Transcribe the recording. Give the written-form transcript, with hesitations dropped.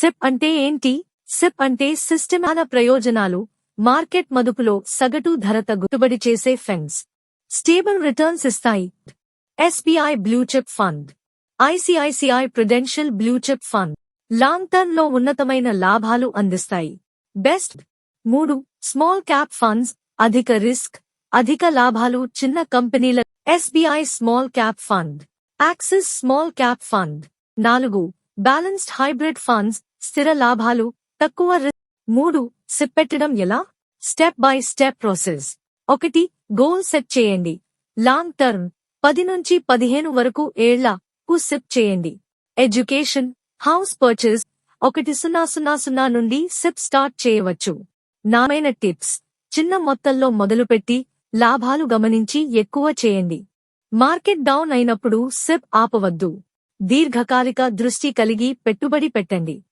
SIP అంటే ఏంటి? SIP అంటే సిస్టమాన ప్రయోజనాలు, మార్కెట్ మదుపులో సగటు ధర తగ్గుబడి చేసే ఫండ్స్. స్టేబుల్ రిటర్న్స్ ఇస్తాయి. SBI blue chip fund, ICICI prudential blue chip fund long term లో ఉన్నతమైన లాభాలు అందిస్తాయి. బెస్ట్ 3 స్మాల్ క్యాప్ ఫండ్స్, అధిక రిస్క్, అధిక లాభాలు చిన్న కంపెనీల. SBI small cap fund, axis small cap fund. 4 balanced hybrid funds, స్థిర లాభాలు, తక్కువ రిస్క్. 3 సిప్ పెట్టడం ఎలా? Step by step process. 1 goal set చేయండి. లాంగ్ టర్మ్ 10 నుంచి 15 వరకు ఏళ్లకు సిప్ చేయండి. ఎడ్యుకేషన్, హౌస్ పర్చేస్ 1000 నుండి సిప్ స్టార్ట్ చేయవచ్చు. నామైన టిప్స్: చిన్న మొత్తంలో మొదలుపెట్టి లాభాలు గమనించి ఎక్కువ చేయండి. మార్కెట్ డౌన్ అయినప్పుడు సిప్ ఆపవద్దు. దీర్ఘకాలిక దృష్టి కలిగి పెట్టుబడి పెట్టండి.